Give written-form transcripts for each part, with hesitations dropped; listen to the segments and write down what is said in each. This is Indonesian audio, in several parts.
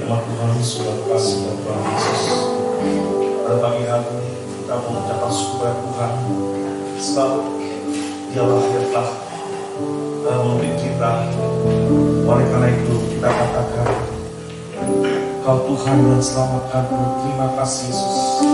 firman Tuhan sudah kasih dan Tuhan Yesus. Pada pagi hari ini kita mengucapkan syukur Tuhan, sebab Dialah yang telah memberi kita. Oleh karena itu kita katakan, Kau Tuhan yang selamatkanku. Terima kasih Yesus.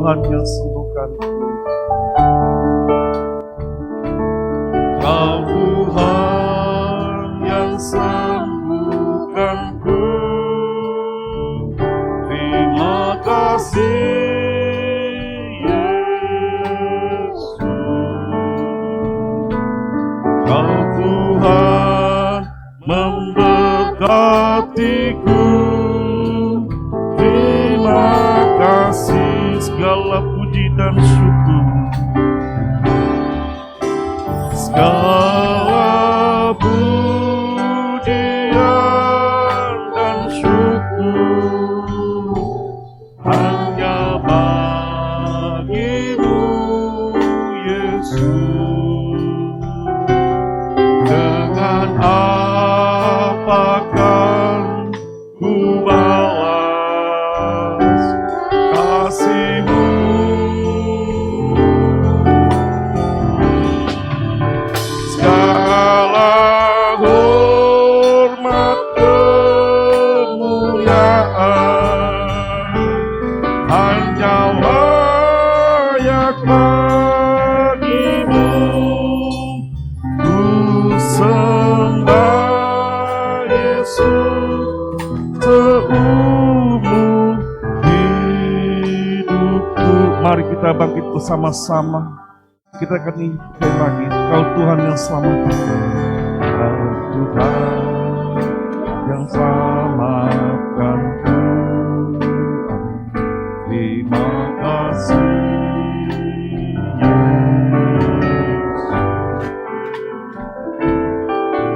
Tuhan yang sembuhkan, Kau Tuhan yang sembuhkanku. Terima kasih Yesus. Kau Tuhan memberkatiku. Terima kasih. Segala puji dan syukur, segala pujian dan syukur hanya bagimu Yesus. Dengan apakah ku balas kasih-Mu? Segala hormat kemuliaan hanya layak bagimu. Ku sembah Yesus seumur hidupku. Mari kita bangkit bersama-sama. Kita akan nyanyikan lagi, Kau Tuhan yang selamatkan. Kau Tuhan yang selamatkan. Terima kasih Yesus.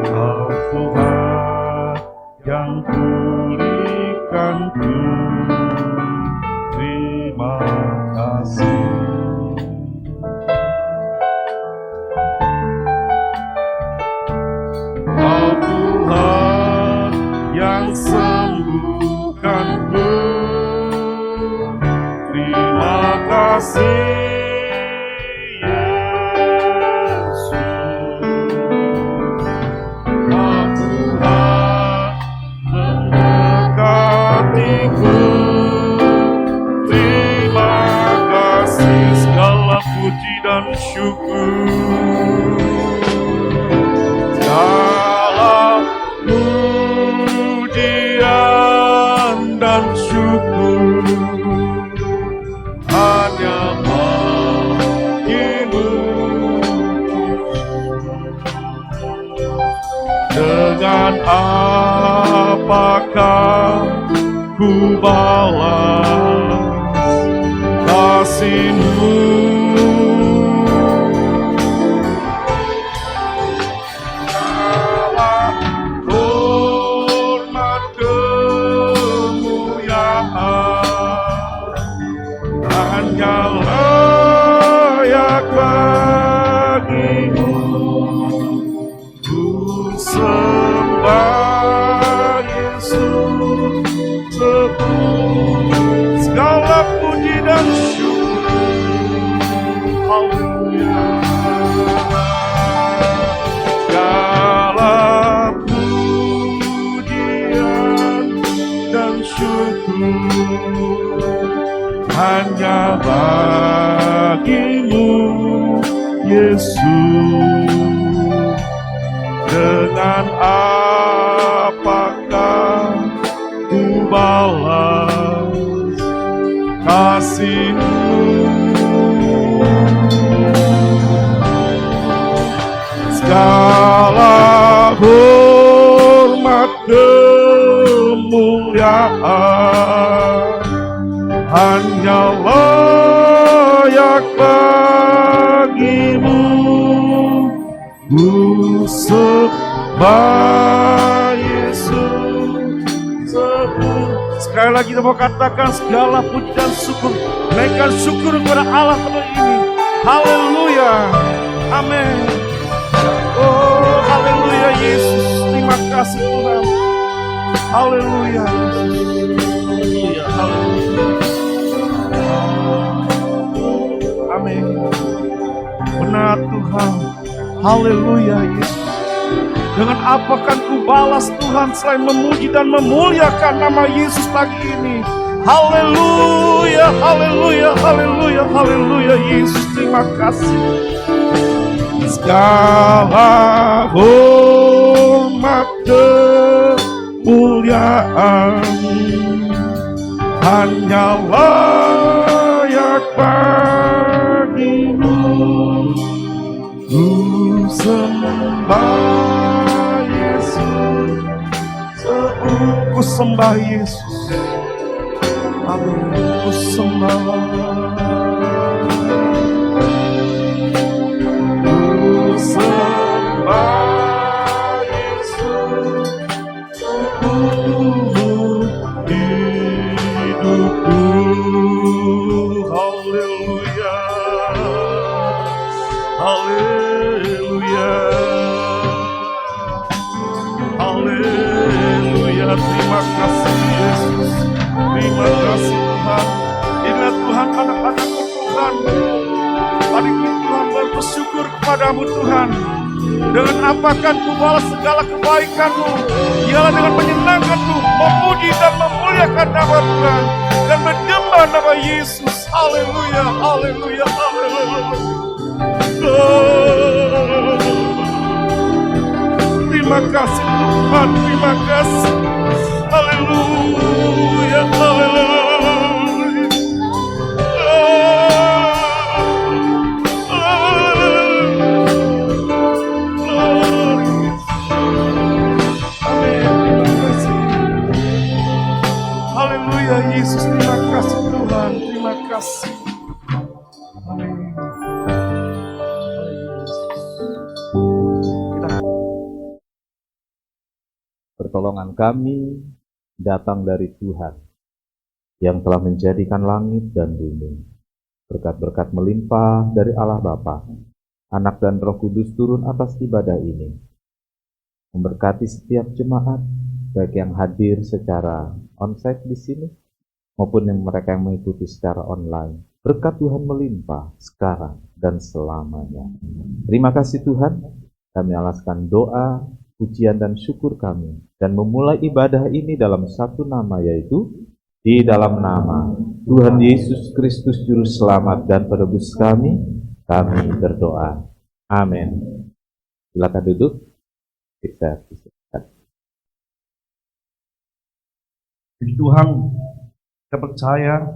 Kau Tuhan yang pulihkanku. Terima kasih. Kau Tuhan yang sembuhkanku. Terima kasih Yesus. Kau Tuhan memberkatiku. Terima kasih. Segala puji dan syukur, segala pujian dan syukur hanya bagimu. Dengan apakah ku balas kasih-Mu? Layak bagimu. Ku sembah Yesus sepenuh. Segala puji dan syukur, haleluya. Segala pujian dan syukur hanya bagimu Yesus. Dengan apakah ku balas kasih-Mu? Segala hormat kemuliaan hanya layak bagimu. Ku sembah Yesus. Sekali lagi kita mau katakan segala puji dan syukur, naikkan syukur kepada Allah pada ini. Haleluya, amin. Oh haleluya Yesus, terima kasih Tuhan. Haleluya, haleluya, haleluya. Amin. Benar Tuhan. Haleluya Yesus. Dengan apa kan ku balas Tuhan selain memuji dan memuliakan nama Yesus pagi ini. Haleluya, haleluya, haleluya, haleluya Yesus, terima kasih. Segala hormat kemuliaan hanya layak bagimu. Ku sembah Yesus, ku sembah Yesus, amin, ku sembah, ku sembah Yesus, seumur hidupku. Haleluya, haleluya, haleluya. Terima kasih Yesus, terima kasih Tuhan. Inilah Tuhan anak-anak-Mu Tuhan. Hari ini Tuhan bersyukur kepadamu Tuhan. Dengan apakan ku balas segala kebaikan-Mu? Ialah dengan menyenangkan-Mu, memuji dan memuliakan nama Tuhan dan menyembah nama Yesus. Haleluya, haleluya, haleluya. Terima kasih Tuhan, terima kasih. Haleluya, haleluya. Haleluya Yesus, terima kasih Tuhan, terima kasih. Amin. Pertolongan kami datang dari Tuhan yang telah menjadikan langit dan bumi. Berkat-berkat melimpah dari Allah Bapa, Anak dan Roh Kudus turun atas ibadah ini, memberkati setiap jemaat, baik yang hadir secara onsite di sini maupun yang mereka yang mengikuti secara online. Berkat Tuhan melimpah sekarang dan selamanya. Terima kasih Tuhan. Kami alaskan doa, pujian dan syukur kami dan memulai ibadah ini dalam satu nama, yaitu di dalam nama Tuhan Yesus Kristus Juru Selamat dan Penebus kami berdoa. Amin. Silakan duduk. Puji Tuhan, kita percaya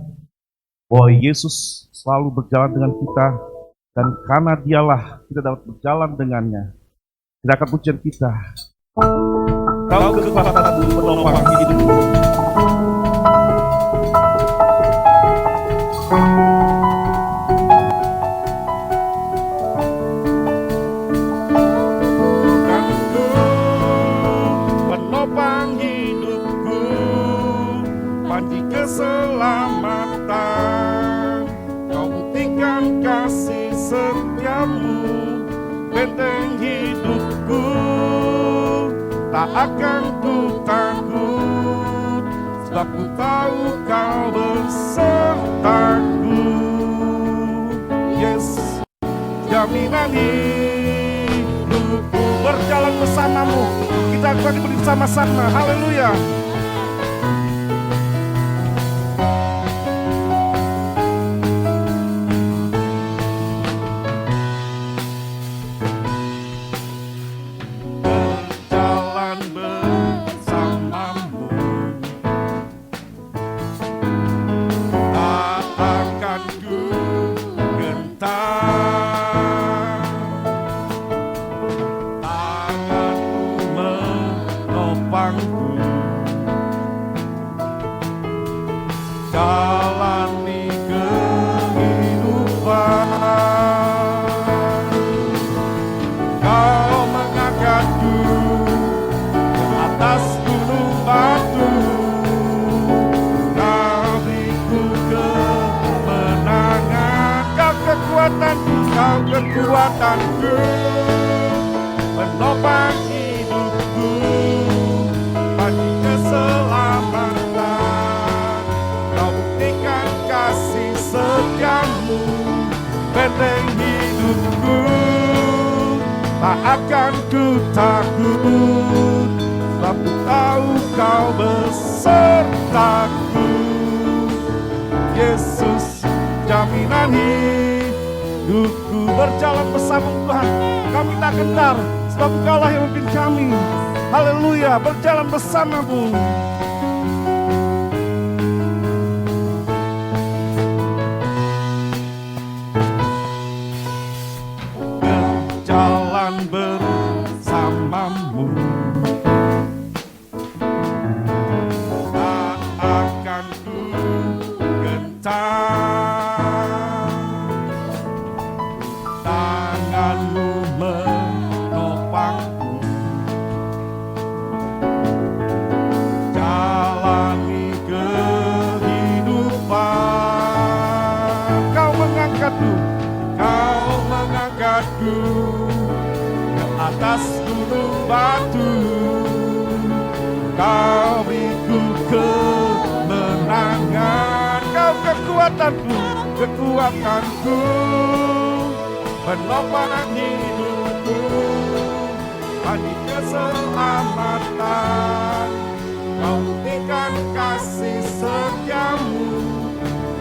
bahwa Yesus selalu berjalan dengan kita, dan karena Dialah kita dapat berjalan dengannya. Silakan pujian kita. Kau kekuatanku penopang hidupku. Penopang hidupku, panji keselamatan. Kau buktikan kasih setiamu, benteng hidupku, tak akan ku takut, sebab ku tahu kau besertaku. Yes, jaminan hidupku berjalan bersamamu. Kita akan bersama-sama. Haleluya. Jalan kekuatanku, penopang hidupku, bagi keselamatan. Kau buktikan kasih setiamu, benteng hidupku, tak akan ku takut, sebab ku tahu kau besertaku. Yesus, jaminan hidupku, berjalan bersama Tuhan. Kami tak gentar, sebab Engkaulah yang memimpin kami. Haleluya, berjalan bersamamu. Berjalan bersamamu, tak akan ku gentar. Tanganmu menopangku, jalani kehidupan. Kau mengangkatku ke atas gunung batu. Kau beriku kemenangan. Kau kekuatanku, penopang hidupku, bagi keselamatan. Kau buktikan kasih setiamu,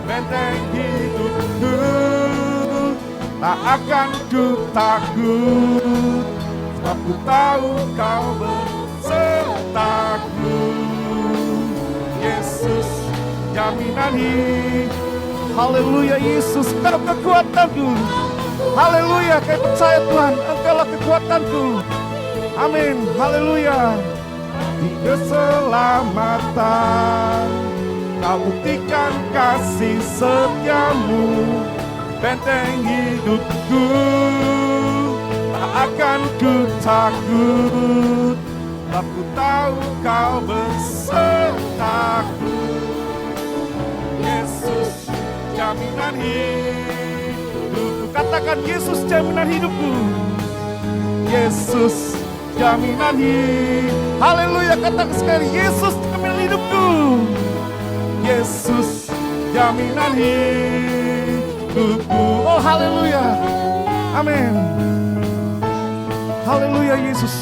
benteng hidupku, tak akan ku takut, sebab ku tahu kau besertaku. Yesus, jaminan hidup. Haleluya, Yesus, Kau kekuatanku. Haleluya, kami percaya Tuhan, Engkaulah kekuatanku. Amin, haleluya. Di keselamatan, Kau buktikan kasih setiamu, benteng hidupku, tak akan ku takut, sebab ku tahu Kau besertaku. Yesus, jaminan hidupku. Katakan, Yesus jaminan hidupku. Yesus jaminan hidup. Haleluya, katakan sekali, Yesus jaminan hidupku. Yesus jaminan hidupku. Oh haleluya, amin. Haleluya, Yesus.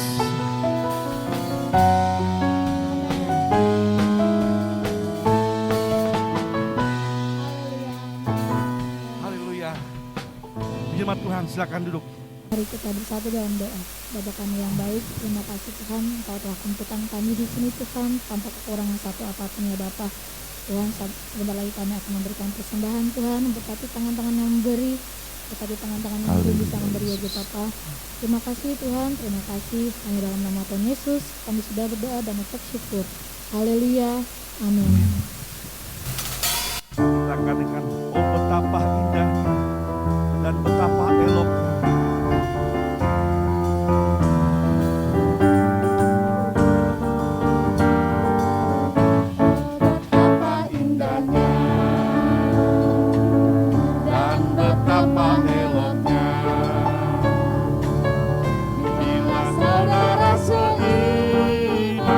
Jemaat Tuhan, silakan duduk. Mari kita bersatu dalam doa. Bapa kami yang baik, terima kasih Tuhan, Engkau telah kumpulkan kami di sini Tuhan, tanpa kekurangan satu apapun ya Bapa. Tuhan, sebentar lagi kami akan memberikan persembahan Tuhan, berkati tangan-tangan yang memberi, berkati tangan-tangan yang belum bisa memberi ya Bapa. Terima kasih Tuhan, terima kasih. Hanya dalam nama Tuhan Yesus, kami sudah berdoa dan mengucap syukur. Haleluya, amin. Kita katakan, oh betapa indahnya dan betapa eloknya. Betapa indahnya Dan betapa eloknya bila saudara seiman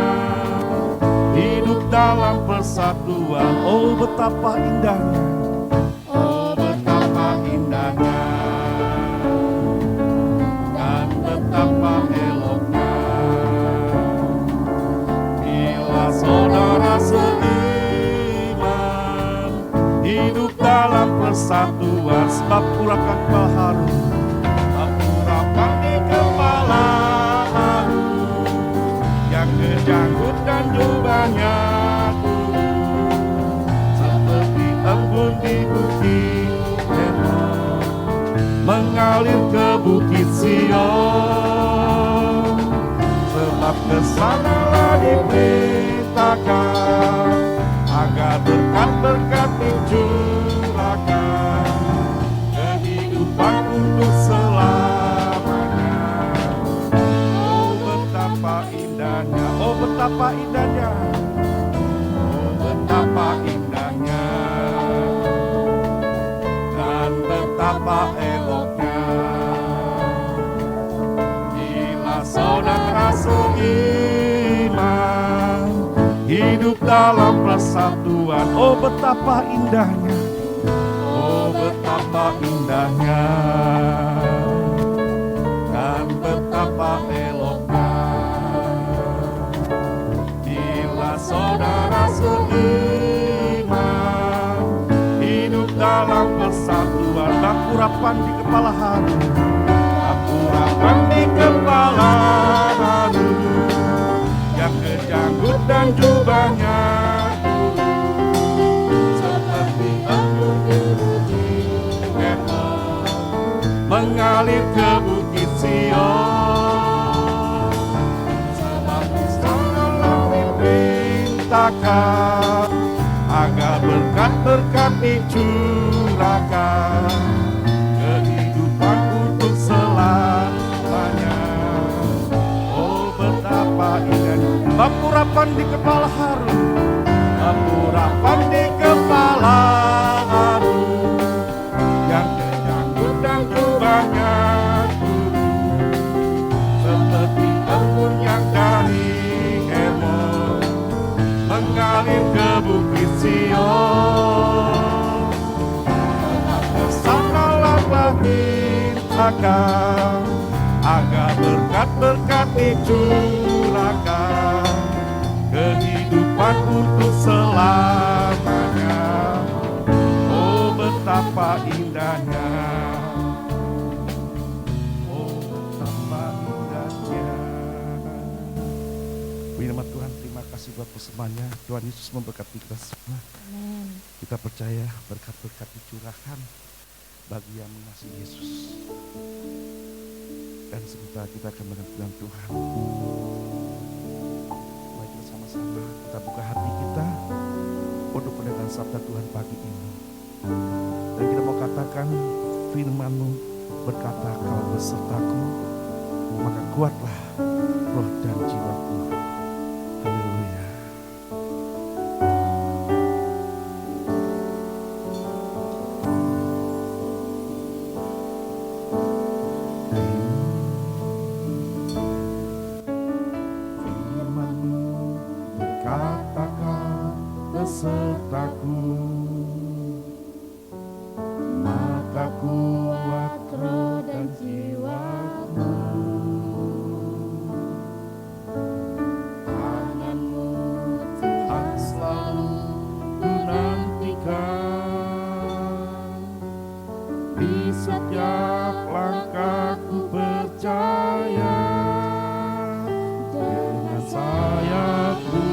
hidup dalam persatuan. Oh betapa indahnya, oh betapa indahnya dan betapa eloknya bila saudara seiman hidup dalam persatuan. Sebab urapan kepala Harun, sebab urapan di kepala Harun, yang kejanggut dan jubahnya turun seperti embun di bukit Hermon, mengalir ke bukit Sion. Sebab kesanalah diperintahkan agar berkat-berkat dicurahkan, kehidupan untuk selamanya. Oh betapa indahnya, oh betapa indahnya, oh betapa indahnya dan betapa eloknya dalam persatuan. Oh betapa indahnya, oh betapa indahnya, dan betapa eloknya bila saudara seiman hidup dalam persatuan. Bangku rapan di kepala haru, bangku rapan di kepala haru, yang kejanggut dan jubahnya seperti anggur mengalir ke bukit Sion. Sebab istana diperintahkan agar berkat-berkat dicurahkan, kehidupan untuk selamanya. Oh betapa indah. Bangku rapan di kepala haru, bangku rapan di kepala haru, yang kejanggut dan jubahnya seperti embun yang dari Hermon mengalir ke bukit Sion. Kesanalah perintahkan agar berkat-berkat dicurahkan, kehidupan untuk selamanya. Oh betapa indahnya, oh betapa indahnya. Firman Tuhan, terima kasih buat persembahannya. Tuhan Yesus memberkati kita semua. Amin. Kita percaya berkat-berkat dicurahkan bagi yang mengasihi Yesus. Dan sebentar kita akan mendengarkan Tuhan. Mari kita sama-sama kita buka hati kita untuk mendengar sabda Tuhan pagi ini. Dan kita mau katakan, firman-Mu berkata, Kau besertaku, maka kuatlah roh dan jiwaku. Haleluya. Besertaku, maka kuat roh dan jiwaku. Tangan-Mu Tuhan selalu ku nantikan, di setiap langkahku percaya, dengan sayapku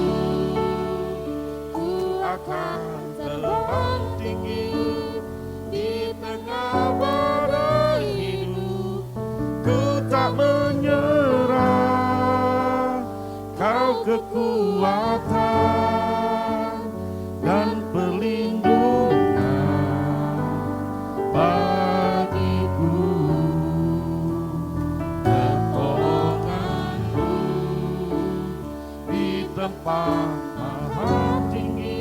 akan terbang tinggi di tengah badai hidup. Ku tak menyerah, Kau kekuatan dan perlindungan bagiku, pertolonganku di tempat maha tinggi.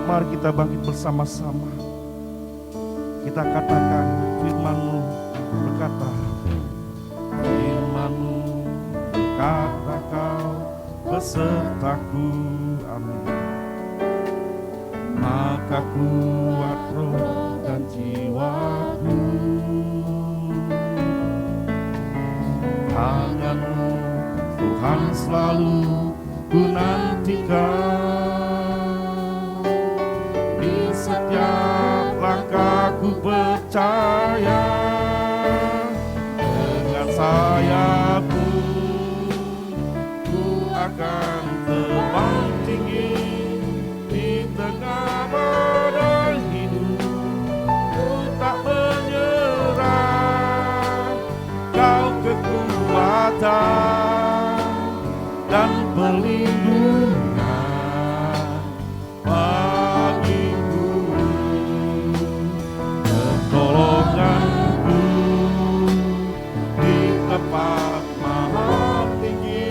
Mari kita bangkit bersama-sama. Kita katakan, firman-Mu berkata, firman-Mu berkata, Kau besertaku. Amin. Maka kuat roh dan jiwaku. Tangan-Mu Tuhan selalu ku nantikan, setiap langkahku percaya, dengan sayapku ku akan terbang tinggi di tengah badai hidup. Ku tak menyerah, Kau kekuatan dan perlindungan tempat maha tinggi,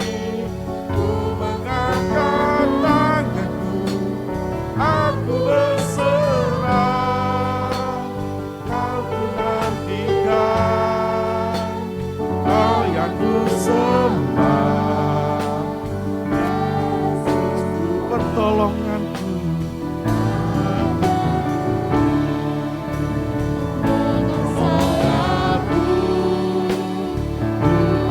ku mengangkat tanganku, aku berserah. Kau ku nantikan, Kau yang ku sembah, Yesusku pertolonganku.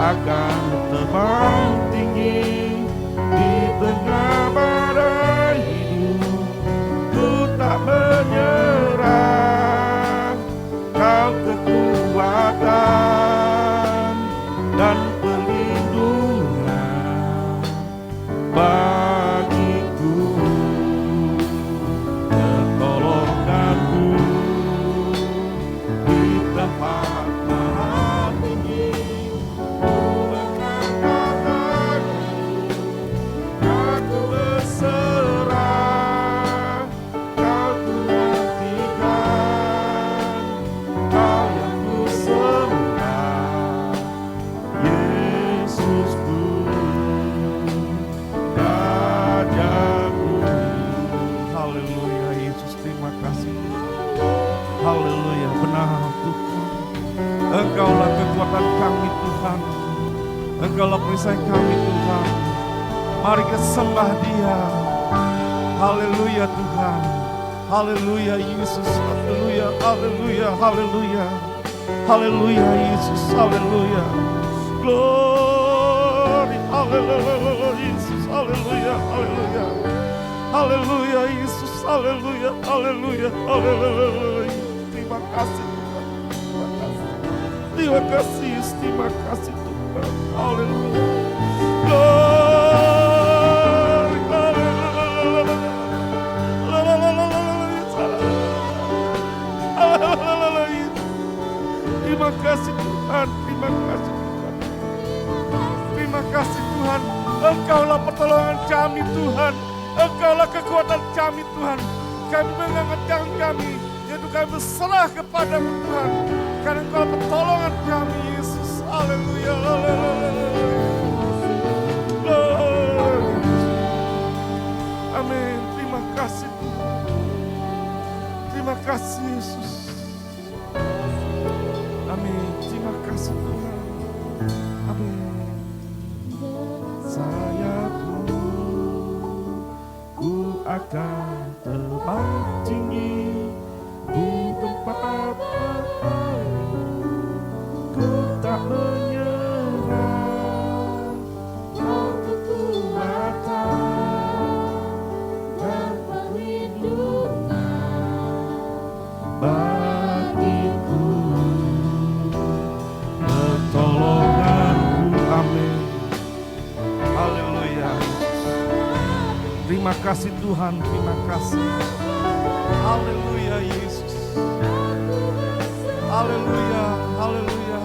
Akan terbang tinggi di tengah badai hidup, ku tak menyerah. Kau kekuatan dan perlindungan bagiku, pertolonganku di tempat maha tinggi. Aku berserah, Kau ku nantikan, Kau yang ku sembah, Yesusku, Rajaku. Haleluya Yesus, terima kasih. Haleluya, benar Tuhan. Engkaulah kekuatan kami Tuhan, Engkaulah perisai kami Tuhan. Mari kita sembah Dia. Haleluya Tuhan. Haleluya Yesus. Haleluya, haleluya, haleluya. Haleluya Yesus. Haleluya. Glory. Haleluya Yesus. Haleluya, haleluya. Haleluya Yesus. Haleluya, haleluya, haleluya. Terima kasih Tuhan. Terima kasih Yesus. Terima kasih Tuhan. Haleluya. Terima kasih Tuhan, terima kasih Tuhan. Terima kasih Tuhan, Engkaulah pertolongan kami Tuhan. Engkaulah kekuatan kami Tuhan. Kami mengangkat tangan kami, yaitu kami berserah kepadamu Tuhan. Karena Engkau pertolongan kami Yesus. Haleluya, haleluya. Amin. Terima kasih Tuhan. Terima kasih Yesus. Amin. Terima kasih Tuhan. Amin. Sayapmu, ku akan terbang tinggi di tempat terbaik. Ku tak menyerah. Kau kekuatan dan perlindungan bagiku, pertolonganku. Amin. Haleluya. Terima kasih Tuhan, terima kasih. Haleluya Yesus. Haleluya, haleluya.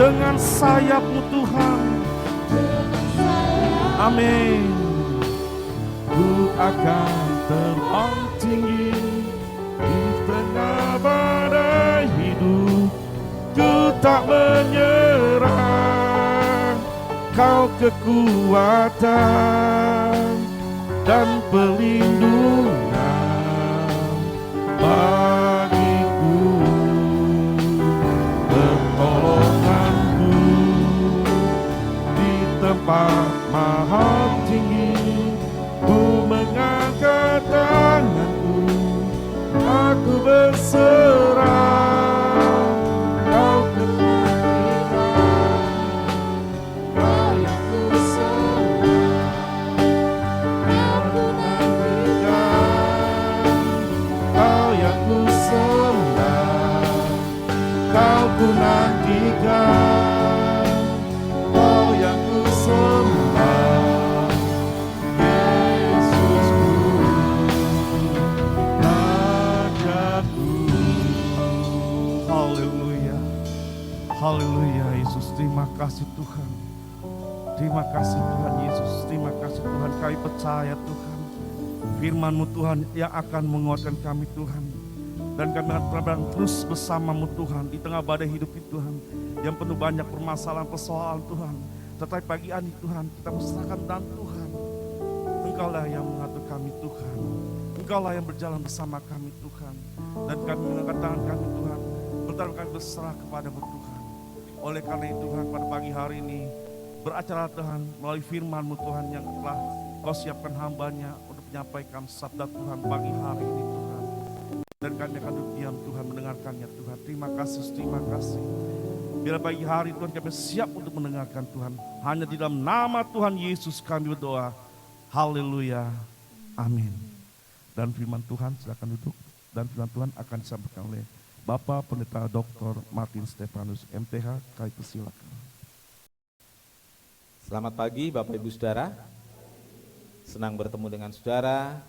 Dengan sayap-Mu Tuhan, amin. Ku akan terbang tinggi di tengah badai hidup. Ku tak menyerah. Kau kekuatan dan perlindungan bagiku, pertolonganku di tempat maha tinggi. Ku mengangkat tanganku, aku berserah. Kau kekuatan, Kau yang ku sembah. Kau ku nantikan, Kau yang ku sembah. Kau ku nantikan, Kau yang ku sembah. Haleluya Yesus, terima kasih Tuhan. Terima kasih Tuhan Yesus. kasih Tuhan, kami percaya Tuhan, firman-Mu Tuhan yang akan menguatkan kami Tuhan. Dan kami akan terus bersama-Mu Tuhan di tengah badai hidup ini Tuhan, yang penuh banyak permasalahan persoalan Tuhan. Tetapi pagi ini Tuhan, kita serahkan dan Tuhan, Engkaulah yang mengatur kami Tuhan, Engkaulah yang berjalan bersama kami Tuhan. Dan kami mengangkat tangan kami Tuhan, bertaruh kami berserah kepada-Mu Tuhan. Oleh karena itu Tuhan, pada pagi hari ini beracara Tuhan melalui firman-Mu Tuhan yang telah Kau siapkan hamba-Nya untuk menyampaikan sabda Tuhan pagi hari ini Tuhan. Dan kami akan duduk diam Tuhan mendengarkannya Tuhan. Terima kasih. Bila pagi hari Tuhan kami siap untuk mendengarkan Tuhan. Hanya di dalam nama Tuhan Yesus kami berdoa. Haleluya. Amin. Dan firman Tuhan, silakan duduk. Dan firman Tuhan akan disampaikan oleh Bapak Pendeta Dr. Martin Stefanus MTH. Kami persilakan. Selamat pagi Bapak Ibu Saudara. Senang bertemu dengan saudara.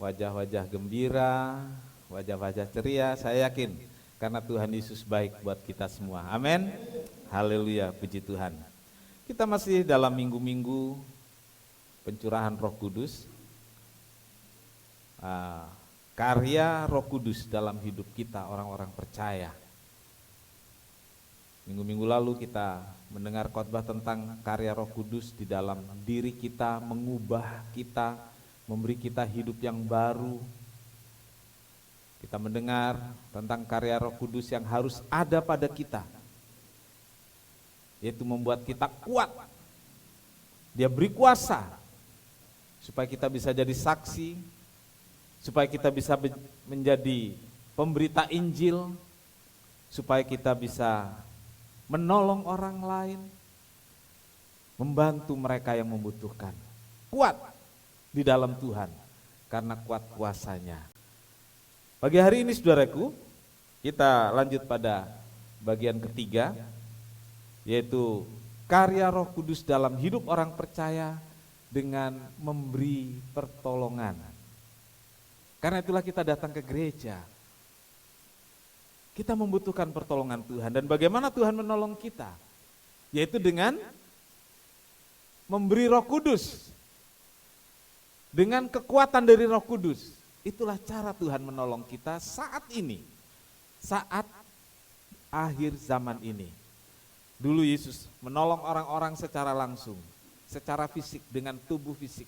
Wajah-wajah gembira, wajah-wajah ceria, saya yakin karena Tuhan Yesus baik buat kita semua. Amin. Haleluya, puji Tuhan. Kita masih dalam minggu-minggu pencurahan Roh Kudus. Karya Roh Kudus dalam hidup kita orang-orang percaya. Minggu-minggu lalu kita mendengar khotbah tentang karya Roh Kudus di dalam diri kita, mengubah kita, memberi kita hidup yang baru. Kita mendengar tentang karya Roh Kudus yang harus ada pada kita, yaitu membuat kita kuat. Dia beri kuasa supaya kita bisa jadi saksi, supaya kita bisa menjadi pemberita Injil, supaya kita bisa menolong orang lain, membantu mereka yang membutuhkan. Kuat di dalam Tuhan, karena kuat kuasanya. Pagi hari ini saudaraku, kita lanjut pada bagian ketiga, yaitu karya Roh Kudus dalam hidup orang percaya dengan memberi pertolongan. Karena itulah kita datang ke gereja. Kita membutuhkan pertolongan Tuhan, dan bagaimana Tuhan menolong kita? Yaitu dengan memberi Roh Kudus. Dengan kekuatan dari Roh Kudus. Itulah cara Tuhan menolong kita saat ini. Saat akhir zaman ini. Dulu Yesus menolong orang-orang secara langsung, secara fisik, dengan tubuh fisik.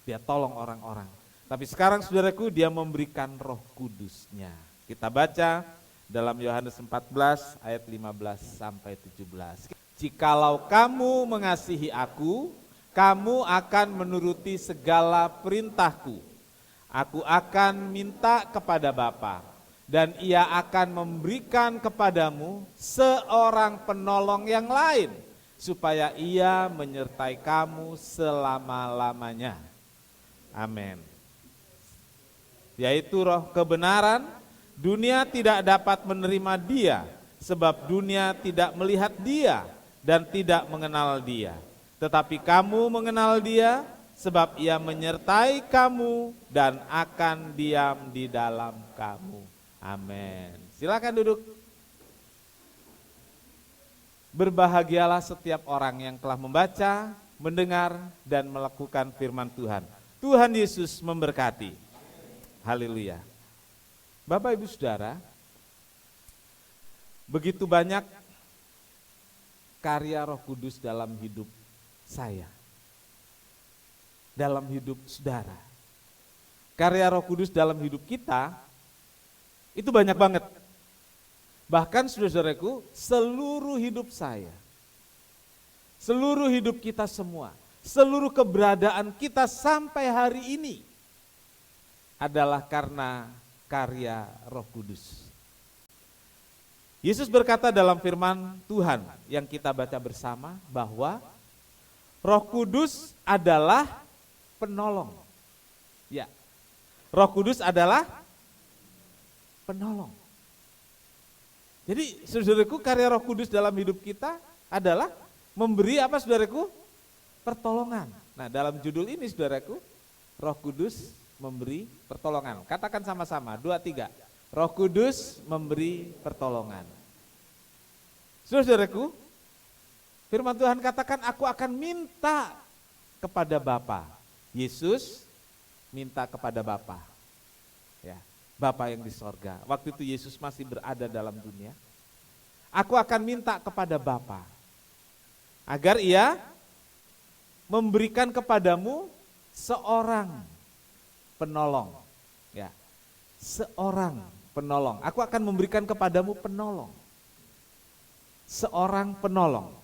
Dia tolong orang-orang. Tapi sekarang saudaraku, dia memberikan Roh Kudusnya. Kita baca dalam Yohanes 14 ayat 15 sampai 17. Jikalau kamu mengasihi aku, kamu akan menuruti segala perintahku. Aku akan minta kepada Bapa, dan Ia akan memberikan kepadamu seorang penolong yang lain, supaya Ia menyertai kamu selama-lamanya. Amin. Yaitu Roh kebenaran. Dunia tidak dapat menerima Dia, sebab dunia tidak melihat Dia dan tidak mengenal Dia. Tetapi kamu mengenal Dia, sebab Ia menyertai kamu dan akan diam di dalam kamu. Amin. Silakan duduk. Berbahagialah setiap orang yang telah membaca, mendengar, dan melakukan firman Tuhan. Tuhan Yesus memberkati. Haleluya. Bapak Ibu Saudara, begitu banyak karya Roh Kudus dalam hidup saya, dalam hidup saudara. Karya Roh Kudus dalam hidup kita itu banyak banget. Bahkan saudara-saudaraku, seluruh hidup saya, seluruh hidup kita semua, seluruh keberadaan kita sampai hari ini adalah karena karya Roh Kudus. Yesus berkata dalam firman Tuhan yang kita baca bersama bahwa Roh Kudus adalah penolong. Ya, Roh Kudus adalah penolong. Jadi saudaraku, karya Roh Kudus dalam hidup kita adalah memberi apa saudaraku? Pertolongan. Nah, dalam judul ini saudaraku, Roh Kudus memberi pertolongan. Katakan sama-sama, 2, 3. Roh Kudus memberi pertolongan. Saudaraku, firman Tuhan katakan, aku akan minta kepada Bapa. Yesus minta kepada Bapa. Ya, Bapa yang di sorga. Waktu itu Yesus masih berada dalam dunia. Aku akan minta kepada Bapa agar Ia memberikan kepadamu seorang penolong. Ya, seorang penolong. Aku akan memberikan kepadamu penolong. Seorang penolong.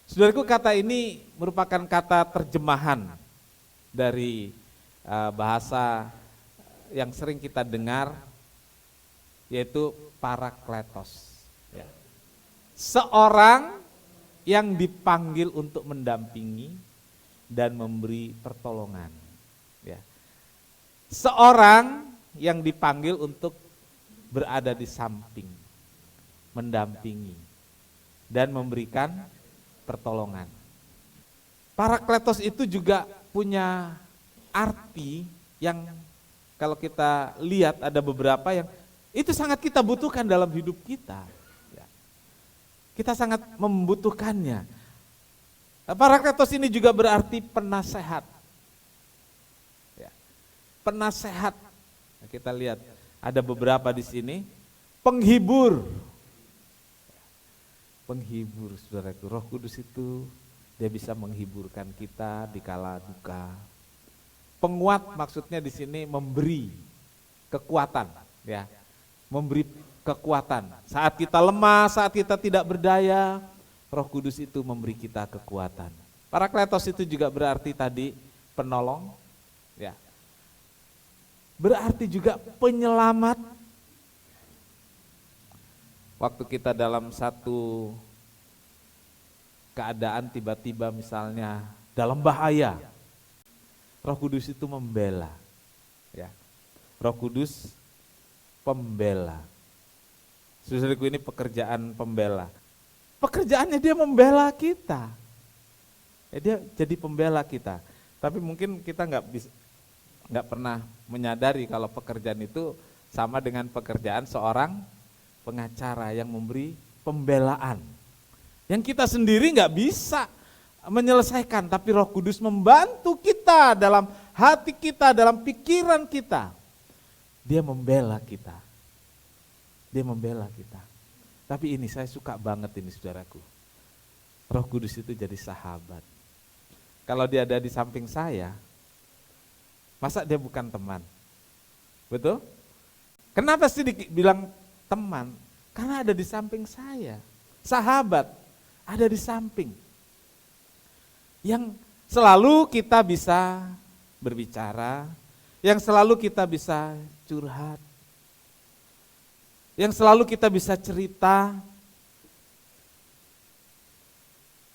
Saudaraku, kata ini merupakan kata terjemahan dari bahasa yang sering kita dengar, yaitu parakletos. Ya. Seorang yang dipanggil untuk mendampingi dan memberi pertolongan. Ya. Seorang yang dipanggil untuk berada di samping, mendampingi, dan memberikan pertolongan. Parakletos itu juga punya arti yang kalau kita lihat ada beberapa yang itu sangat kita butuhkan dalam hidup kita. Ya. Kita sangat membutuhkannya. Parakletos ini juga berarti penasehat. Ya. Penasehat. Nah, kita lihat ada beberapa di sini. Penghibur. Penghibur, saudaraku. Roh Kudus itu dia bisa menghiburkan kita di kala duka. Penguat maksudnya di sini memberi kekuatan, ya, memberi kekuatan. Saat kita lemah, saat kita tidak berdaya, Roh Kudus itu memberi kita kekuatan. Parakletos itu juga berarti tadi penolong, ya. Berarti juga penyelamat. Waktu kita dalam satu keadaan tiba-tiba misalnya dalam bahaya, Roh Kudus itu membela. Ya. Roh Kudus pembela. Saudaraku, ini pekerjaan pembela. Pekerjaannya dia membela kita. Ya, dia jadi pembela kita. Tapi mungkin kita nggak pernah menyadari kalau pekerjaan itu sama dengan pekerjaan seorang pengacara yang memberi pembelaan. Yang kita sendiri nggak bisa menyelesaikan, tapi Roh Kudus membantu kita dalam hati kita, dalam pikiran kita. Dia membela kita. Dia membela kita. Tapi ini saya suka banget ini, saudaraku. Roh Kudus itu jadi sahabat. Kalau dia ada di samping saya, masa dia bukan teman? Betul? Kenapa sih dibilang teman? Karena ada di samping saya. Sahabat ada di samping. Yang selalu kita bisa berbicara, yang selalu kita bisa curhat, yang selalu kita bisa cerita,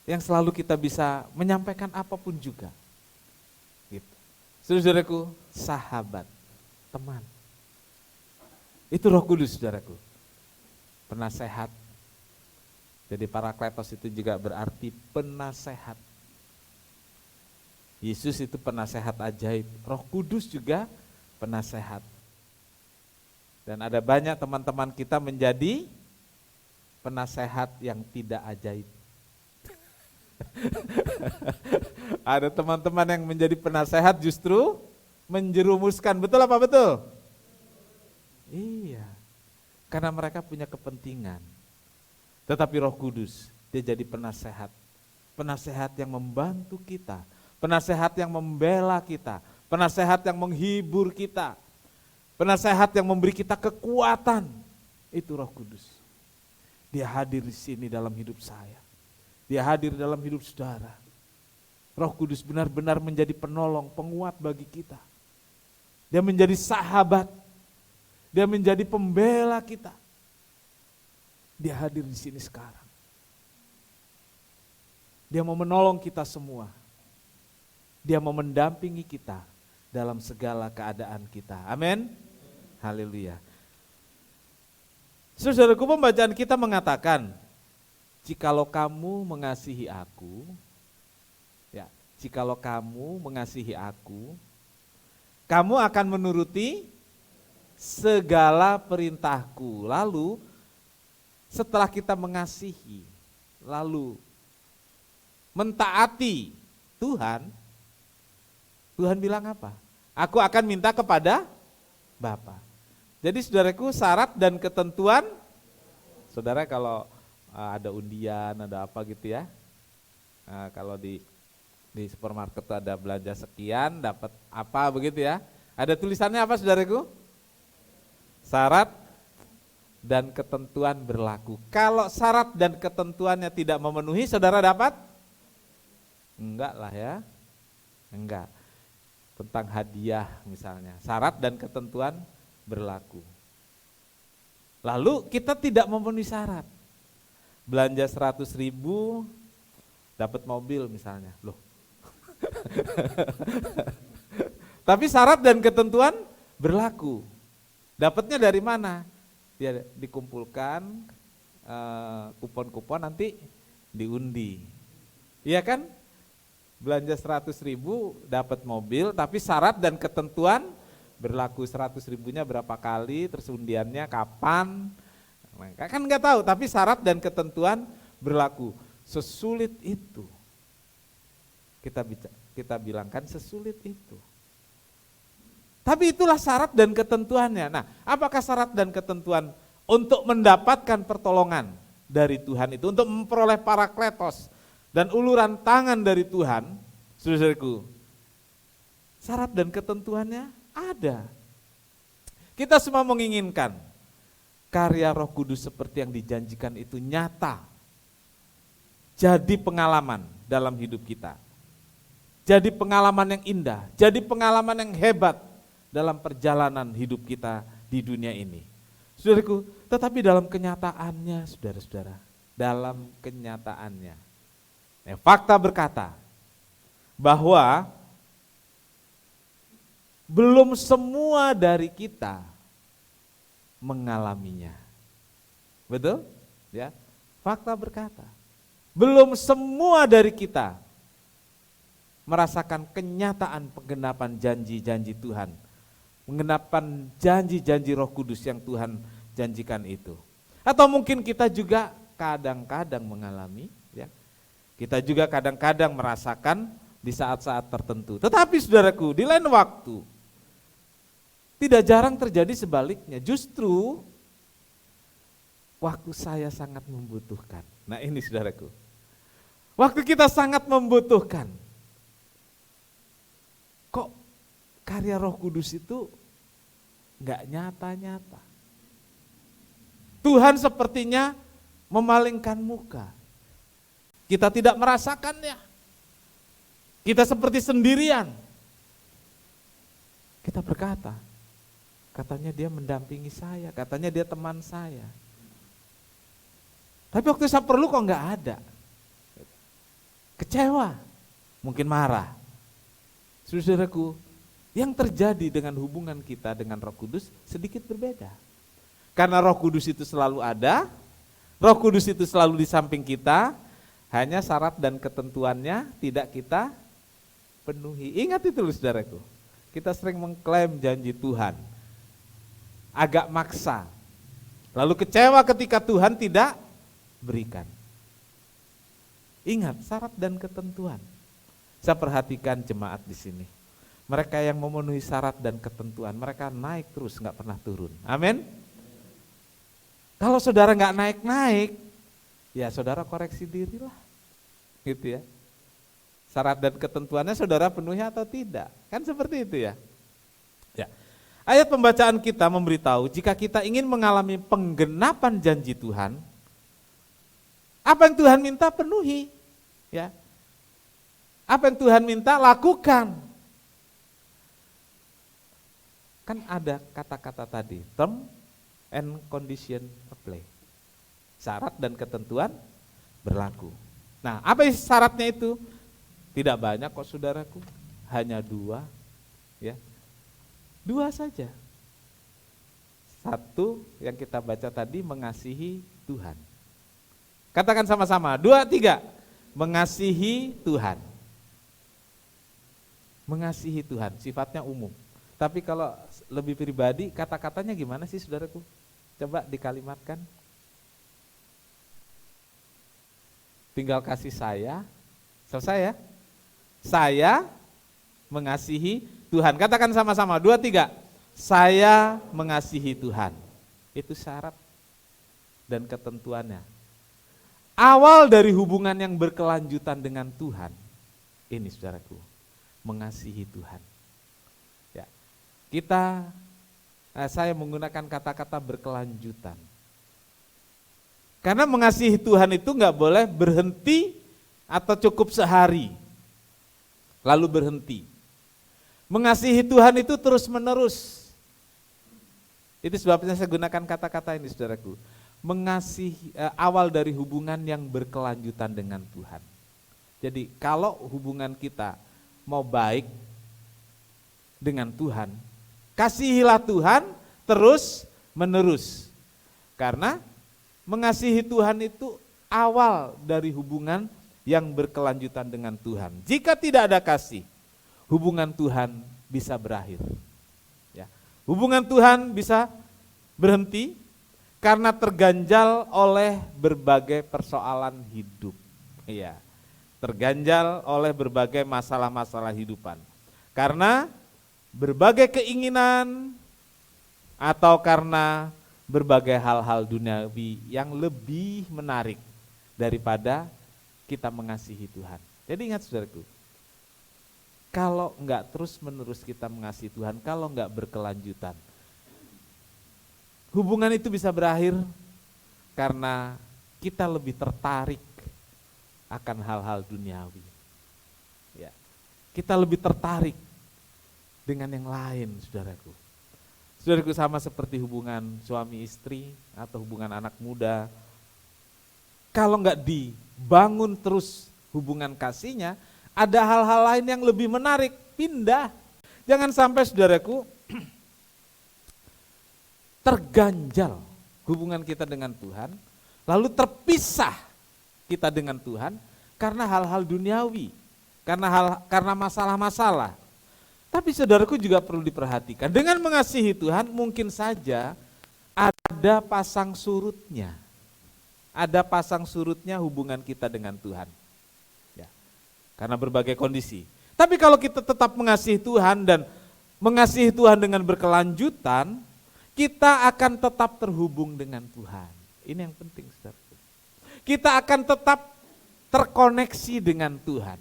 yang selalu kita bisa menyampaikan apapun juga. Gitu. Saudaraku, sahabat, teman. Itu Roh Kudus, saudaraku. Penasehat. Jadi parakletos itu juga berarti penasehat. Yesus itu penasehat ajaib. Roh Kudus juga penasehat. Dan ada banyak teman-teman kita menjadi penasehat yang tidak ajaib. Ada teman-teman yang menjadi penasehat justru menjerumuskan. Betul apa betul? Iya. Karena mereka punya kepentingan. Tetapi Roh Kudus, dia jadi penasehat. Penasehat yang membantu kita. Penasehat yang membela kita. Penasehat yang menghibur kita. Penasehat yang memberi kita kekuatan. Itu Roh Kudus. Dia hadir di sini dalam hidup saya. Dia hadir dalam hidup saudara. Roh Kudus benar-benar menjadi penolong, penguat bagi kita. Dia menjadi sahabat. Dia menjadi pembela kita. Dia hadir di sini sekarang. Dia mau menolong kita semua. Dia mau mendampingi kita dalam segala keadaan kita. Amin. Haleluya. Saudaraku, pembacaan kita mengatakan, jikalau kamu mengasihi aku, ya, jikalau kamu mengasihi aku, kamu akan menuruti segala perintahku. Lalu setelah kita mengasihi, lalu mentaati Tuhan, Tuhan bilang apa? Aku akan minta kepada Bapa. Jadi saudaraku, syarat dan ketentuan, saudara kalau ada undian, ada apa gitu ya, kalau di supermarket ada belanja sekian, dapat apa begitu ya, ada tulisannya apa saudaraku? Syarat dan ketentuan berlaku. Kalau syarat dan ketentuannya tidak memenuhi, saudara dapat? Enggak lah ya, enggak. Tentang hadiah misalnya, syarat dan ketentuan berlaku. Lalu kita tidak memenuhi syarat, belanja 100.000 dapat mobil misalnya, loh. Tapi syarat dan ketentuan berlaku. Dapatnya dari mana? Dia dikumpulkan kupon-kupon nanti diundi. Iya kan? Belanja 100.000 dapat mobil, tapi syarat dan ketentuan berlaku. 100.000-nya berapa kali, terus undiannya kapan, kan nggak tahu, tapi syarat dan ketentuan berlaku. Sesulit itu, kita bilangkan sesulit itu. Tapi itulah syarat dan ketentuannya. Nah, apakah syarat dan ketentuan untuk mendapatkan pertolongan dari Tuhan itu, untuk memperoleh parakletos dan uluran tangan dari Tuhan, saudaraku, syarat dan ketentuannya ada. Kita semua menginginkan karya Roh Kudus seperti yang dijanjikan itu nyata, jadi pengalaman dalam hidup kita, jadi pengalaman yang indah, jadi pengalaman yang hebat dalam perjalanan hidup kita di dunia ini. Saudaraku, tetapi dalam kenyataannya, saudara-saudara, dalam kenyataannya, fakta berkata bahwa belum semua dari kita mengalaminya. Betul? Ya. Fakta berkata, belum semua dari kita merasakan kenyataan penggenapan janji-janji Tuhan, penggenapan janji-janji Roh Kudus yang Tuhan janjikan itu. Atau mungkin kita juga kadang-kadang mengalami, ya. Kita juga kadang-kadang merasakan di saat-saat tertentu. Tetapi saudaraku, di lain waktu, tidak jarang terjadi sebaliknya. Justru waktu saya sangat membutuhkan. Nah ini saudaraku, waktu kita sangat membutuhkan, kok karya Roh Kudus itu gak nyata-nyata. Tuhan sepertinya memalingkan muka. Kita tidak merasakannya. Kita seperti sendirian. Kita berkata, katanya dia mendampingi saya, katanya dia teman saya. Tapi waktu saya perlu kok gak ada. Kecewa, mungkin marah. Saudaraku, yang terjadi dengan hubungan kita dengan Roh Kudus sedikit berbeda. Karena Roh Kudus itu selalu ada, Roh Kudus itu selalu di samping kita, hanya syarat dan ketentuannya tidak kita penuhi. Ingat itu loh saudaraku, kita sering mengklaim janji Tuhan, agak maksa, lalu kecewa ketika Tuhan tidak berikan. Ingat syarat dan ketentuan. Saya perhatikan jemaat di sini. Mereka yang memenuhi syarat dan ketentuan, mereka naik terus, nggak pernah turun. Amin. Kalau saudara nggak naik-naik, ya saudara koreksi diri lah, gitu ya. Syarat dan ketentuannya saudara penuhi atau tidak, kan seperti itu ya. Ya. Ayat pembacaan kita memberitahu jika kita ingin mengalami penggenapan janji Tuhan, apa yang Tuhan minta penuhi, ya. Apa yang Tuhan minta lakukan. Kan ada kata-kata tadi, term and condition apply. Syarat dan ketentuan berlaku. Nah, apa syaratnya itu? Tidak banyak kok saudaraku, hanya 2, ya. 2 saja. 1 yang kita baca tadi, mengasihi Tuhan. Katakan sama-sama, 2, 3, mengasihi Tuhan. Mengasihi Tuhan, sifatnya umum. Tapi kalau lebih pribadi, kata-katanya gimana sih saudaraku? Coba dikalimatkan. Tinggal kasih saya, selesai ya. Saya mengasihi Tuhan. Katakan sama-sama, 2, 3. Saya mengasihi Tuhan. Itu syarat dan ketentuannya. Awal dari hubungan yang berkelanjutan dengan Tuhan, ini saudaraku, mengasihi Tuhan. Ya, saya menggunakan kata-kata berkelanjutan. Karena mengasihi Tuhan itu nggak boleh berhenti atau cukup sehari, lalu berhenti. Mengasihi Tuhan itu terus menerus. Itu sebabnya saya gunakan kata-kata ini saudaraku. Mengasihi, awal dari hubungan yang berkelanjutan dengan Tuhan. Jadi kalau hubungan kita mau baik dengan Tuhan, kasihilah Tuhan terus menerus. Karena mengasihi Tuhan itu awal dari hubungan yang berkelanjutan dengan Tuhan. Jika tidak ada kasih, hubungan Tuhan bisa berakhir. Ya. Hubungan Tuhan bisa berhenti karena terganjal oleh berbagai persoalan hidup. Iya. Terganjal oleh berbagai masalah-masalah hidupan. Karena berbagai keinginan atau karena berbagai hal-hal duniawi yang lebih menarik daripada kita mengasihi Tuhan. Jadi ingat saudaraku, kalau enggak terus menerus kita mengasihi Tuhan, kalau enggak berkelanjutan, hubungan itu bisa berakhir karena kita lebih tertarik akan hal-hal duniawi. Ya. Kita lebih tertarik dengan yang lain, saudaraku. Saudaraku, sama seperti hubungan suami istri atau hubungan anak muda. Kalau enggak dibangun terus hubungan kasihnya, ada hal-hal lain yang lebih menarik, pindah. Jangan sampai saudaraku terganjal hubungan kita dengan Tuhan, lalu terpisah kita dengan Tuhan karena hal-hal duniawi, karena masalah-masalah. Tapi saudaraku juga perlu diperhatikan, dengan mengasihi Tuhan mungkin saja ada pasang surutnya. Ada pasang surutnya hubungan kita dengan Tuhan. Ya, karena berbagai kondisi. Tapi kalau kita tetap mengasihi Tuhan dan mengasihi Tuhan dengan berkelanjutan, kita akan tetap terhubung dengan Tuhan. Ini yang penting, saudaraku. Kita akan tetap terkoneksi dengan Tuhan.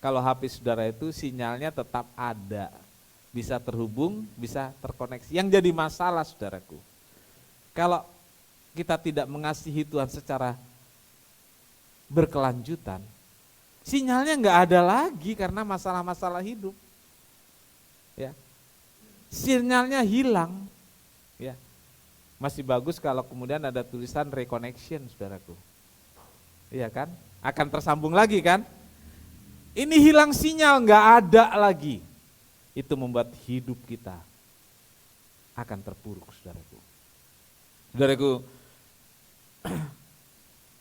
Kalau HP saudara itu sinyalnya tetap ada, bisa terhubung, bisa terkoneksi. Yang jadi masalah saudaraku, kalau kita tidak mengasihi Tuhan secara berkelanjutan, sinyalnya nggak ada lagi karena masalah-masalah hidup. Ya, sinyalnya hilang. Ya, masih bagus kalau kemudian ada tulisan reconnection, saudaraku. Iya kan? Akan tersambung lagi kan? Ini hilang sinyal, nggak ada lagi. Itu membuat hidup kita akan terpuruk, saudaraku. Saudaraku,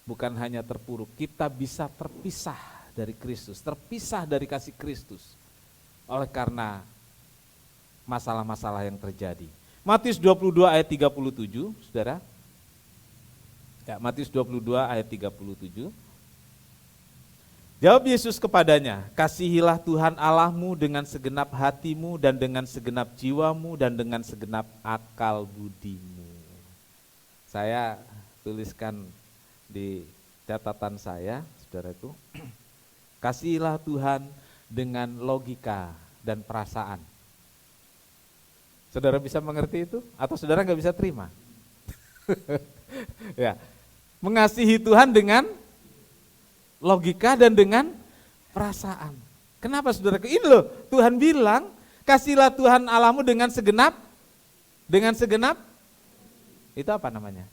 bukan hanya terpuruk, kita bisa terpisah dari Kristus, terpisah dari kasih Kristus oleh karena masalah-masalah yang terjadi. Matius 22 ayat 37, saudara. Ya, Matius 22 ayat 37. Jawab Yesus kepadanya, kasihilah Tuhan Allahmu dengan segenap hatimu dan dengan segenap jiwamu dan dengan segenap akal budimu. Saya tuliskan di catatan saya, saudaraku, kasihilah Tuhan dengan logika dan perasaan. Saudara bisa mengerti itu? Atau saudara nggak bisa terima? Ya, mengasihi Tuhan dengan logika dan dengan perasaan. Kenapa saudaraku? Ini loh, Tuhan bilang, kasihlah Tuhan Allahmu dengan segenap, itu apa namanya?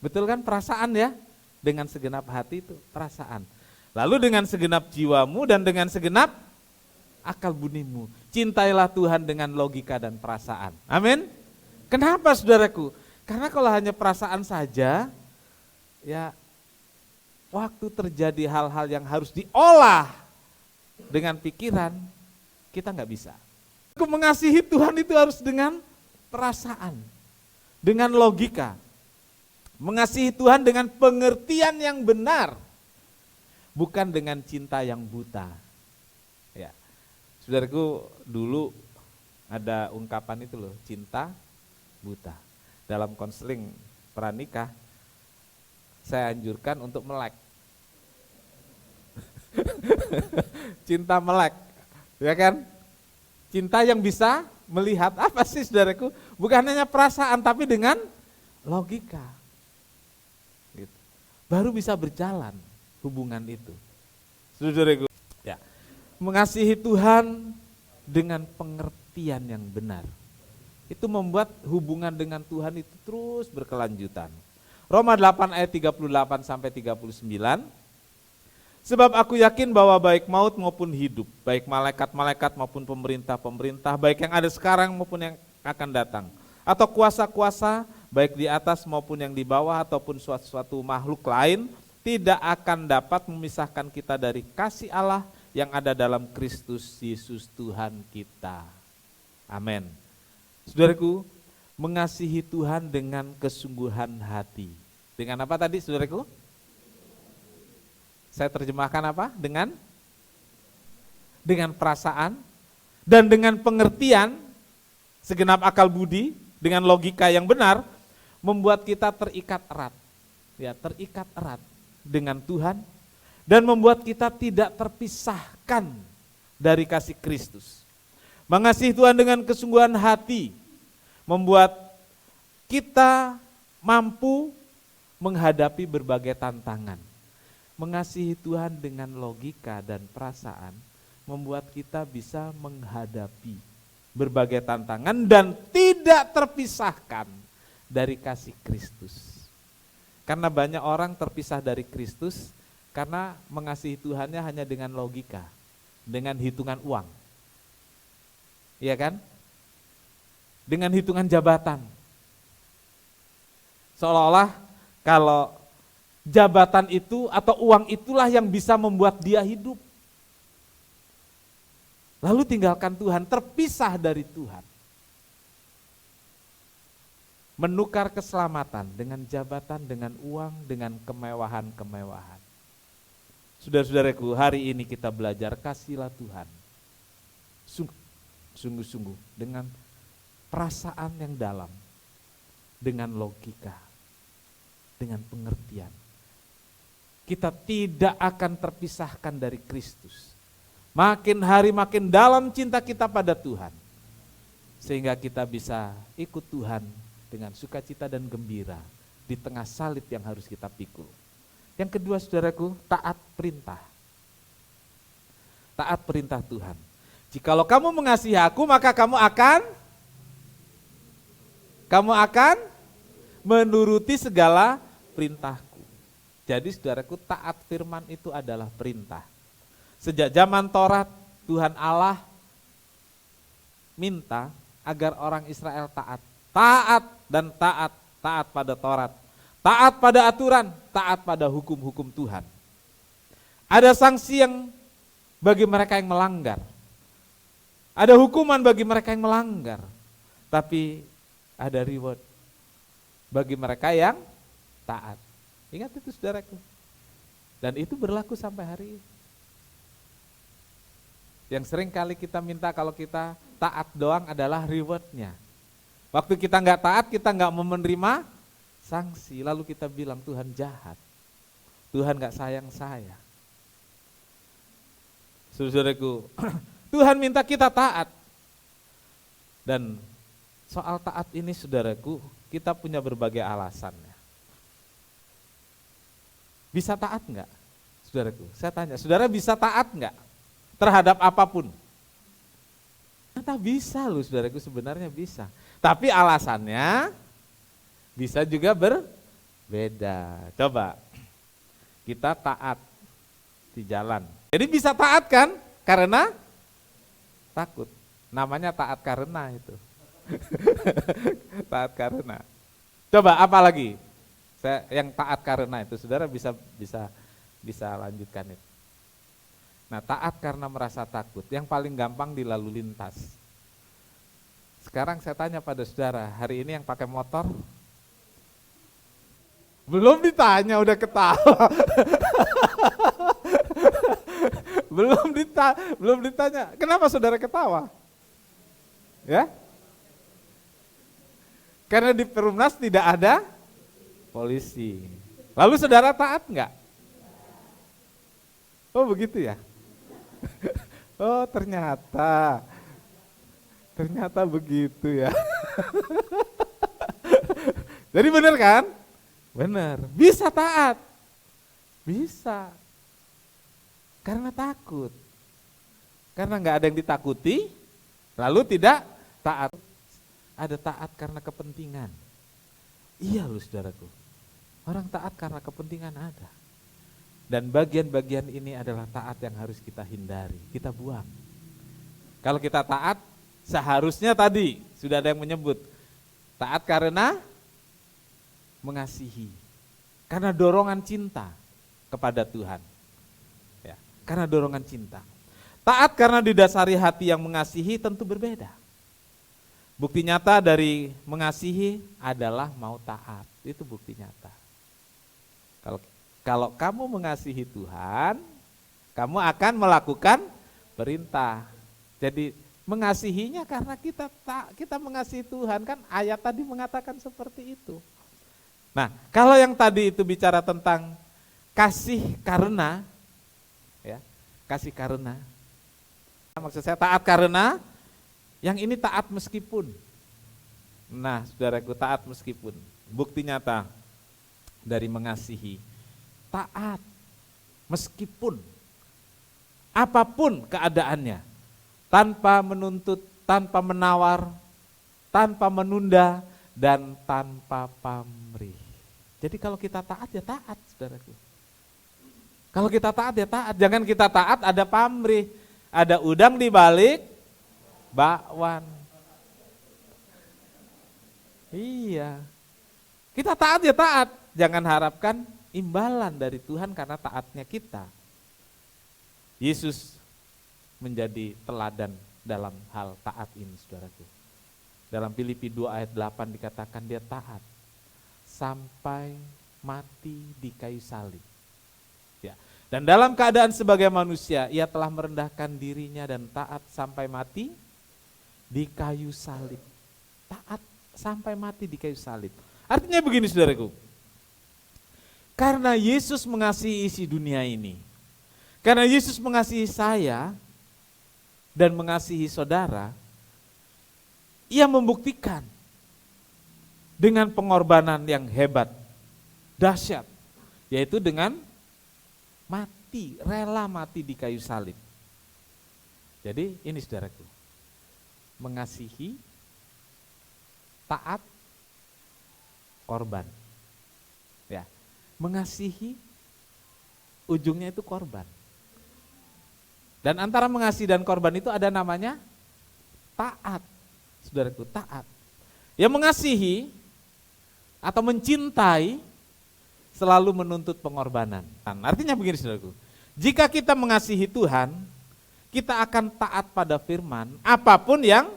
Betul kan, perasaan ya? Dengan segenap hati itu perasaan. Lalu dengan segenap jiwamu dan dengan segenap akal budimu. Cintailah Tuhan dengan logika dan perasaan. Amin. Kenapa saudaraku? Karena kalau hanya perasaan saja, ya waktu terjadi hal-hal yang harus diolah dengan pikiran, kita nggak bisa. Mengasihi Tuhan itu harus dengan perasaan, dengan logika. Mengasihi Tuhan dengan pengertian yang benar. bukan dengan cinta yang buta. Ya. Saudaraku, dulu ada ungkapan itu loh, cinta buta. Dalam konseling pranikah, saya anjurkan untuk melek. Cinta melek, ya kan? Cinta yang bisa melihat apa sih saudaraku? Bukan hanya perasaan tapi dengan logika. Gitu. Baru bisa berjalan hubungan itu. Saudaraku, ya. Mengasihi Tuhan dengan pengertian yang benar. Itu membuat hubungan dengan Tuhan itu terus berkelanjutan. Roma 8 ayat 38 sampai 39. Sebab aku yakin bahwa baik maut maupun hidup, baik malaikat-malaikat maupun pemerintah-pemerintah, baik yang ada sekarang maupun yang akan datang, atau kuasa-kuasa, baik di atas maupun yang di bawah, ataupun suatu makhluk lain, tidak akan dapat memisahkan kita dari kasih Allah yang ada dalam Kristus Yesus Tuhan kita. Amin. Saudaraku, mengasihi Tuhan dengan kesungguhan hati. Dengan apa tadi saudaraku? Saya terjemahkan apa? Dengan perasaan dan dengan pengertian, segenap akal budi, dengan logika yang benar, membuat kita terikat erat. Ya, terikat erat dengan Tuhan dan membuat kita tidak terpisahkan dari kasih Kristus. Mengasihi Tuhan dengan kesungguhan hati membuat kita mampu menghadapi berbagai tantangan. Mengasihi Tuhan dengan logika dan perasaan membuat kita bisa menghadapi berbagai tantangan dan tidak terpisahkan dari kasih Kristus. Karena banyak orang terpisah dari Kristus karena mengasihi Tuhannya hanya dengan logika, dengan hitungan uang. Iya kan? Dengan hitungan jabatan. Seolah-olah kalau jabatan itu atau uang itulah yang bisa membuat dia hidup. Lalu tinggalkan Tuhan, terpisah dari Tuhan. Menukar keselamatan dengan jabatan, dengan uang, dengan kemewahan-kemewahan. Saudara-saudaraku, hari ini kita belajar kasihlah Tuhan. Sungguh-sungguh dengan perasaan yang dalam, dengan logika, dengan pengertian. Kita tidak akan terpisahkan dari Kristus. Makin hari makin dalam cinta kita pada Tuhan. Sehingga kita bisa ikut Tuhan dengan sukacita dan gembira di tengah salib yang harus kita pikul. Yang kedua saudaraku, taat perintah. Taat perintah Tuhan. Jikalau kamu mengasihi aku, maka kamu akan menuruti segala perintahku. Jadi saudaraku, taat firman itu adalah perintah. Sejak zaman Taurat, Tuhan Allah minta agar orang Israel taat. Taat dan taat, taat pada Taurat. Taat pada aturan, taat pada hukum-hukum Tuhan. Ada sanksi yang bagi mereka yang melanggar. Ada hukuman bagi mereka yang melanggar. Tapi ada reward bagi mereka yang taat. Ingat itu saudaraku. Dan itu berlaku sampai hari ini. Yang sering kali kita minta kalau kita taat doang adalah rewardnya. Waktu kita nggak taat, kita nggak mau menerima sanksi. Lalu kita bilang Tuhan jahat. Tuhan nggak sayang saya. Saudaraku, Tuhan minta kita taat. Dan soal taat ini saudaraku, kita punya berbagai alasannya. Bisa taat enggak? Saudaraku, saya tanya, saudara bisa taat enggak terhadap apapun? Ternyata bisa loh saudaraku, sebenarnya bisa. Tapi alasannya bisa juga berbeda. Coba, kita taat di jalan. Jadi bisa taat kan? Karena takut. Namanya taat karena itu. Taat karena. Coba apa lagi? Yang taat karena itu, saudara bisa lanjutkan itu. Nah, taat karena merasa takut, yang paling gampang di lalu lintas. Sekarang saya tanya pada saudara, hari ini yang pakai motor? Belum ditanya, udah ketawa. belum ditanya. Kenapa saudara ketawa? Ya? Karena di Perumnas tidak ada polisi. Lalu saudara taat enggak? Oh begitu ya? Oh ternyata begitu ya. Jadi benar kan? Benar. Bisa taat. Bisa. Karena takut. Karena nggak ada yang ditakuti, lalu tidak taat. Ada taat karena kepentingan. Iya loh saudaraku. Orang taat karena kepentingan ada. Dan bagian-bagian ini adalah taat yang harus kita hindari, kita buang. Kalau kita taat, seharusnya tadi sudah ada yang menyebut, taat karena mengasihi, karena dorongan cinta kepada Tuhan. Ya, karena dorongan cinta. Taat karena didasari hati yang mengasihi tentu berbeda. Bukti nyata dari mengasihi adalah mau taat, itu bukti nyata. Kalau kamu mengasihi Tuhan, kamu akan melakukan perintah. Jadi mengasihinya karena kita mengasihi Tuhan, kan ayat tadi mengatakan seperti itu. Nah, kalau yang tadi itu bicara tentang kasih karena, ya, kasih karena, maksud saya taat karena, yang ini taat meskipun. Nah, saudaraku, taat meskipun. Bukti nyata dari mengasihi, taat meskipun apapun keadaannya, tanpa menuntut, tanpa menawar, tanpa menunda, dan tanpa pamrih. Jadi kalau kita taat ya taat, saudaraku. Kalau kita taat ya taat, jangan kita taat ada pamrih, ada udang di balik bakwan. Iya, kita taat ya taat, jangan harapkan imbalan dari Tuhan karena taatnya kita. Yesus menjadi teladan dalam hal taat ini, saudaraku. Dalam Filipi 2 ayat 8 dikatakan dia taat sampai mati di kayu salib. Ya. Dan dalam keadaan sebagai manusia, ia telah merendahkan dirinya dan taat sampai mati di kayu salib. Taat sampai mati di kayu salib. Artinya begini, saudaraku. Karena Yesus mengasihi isi dunia ini, karena Yesus mengasihi saya dan mengasihi saudara, ia membuktikan dengan pengorbanan yang hebat, dahsyat, yaitu dengan mati, rela mati di kayu salib. Jadi ini saudaraku, mengasihi, taat, korban. Ya. Mengasihi, ujungnya itu korban. Dan antara mengasihi dan korban itu ada namanya taat. Saudaraku, taat. Yang mengasihi atau mencintai selalu menuntut pengorbanan. Artinya begini, saudaraku. Jika kita mengasihi Tuhan, kita akan taat pada firman apapun yang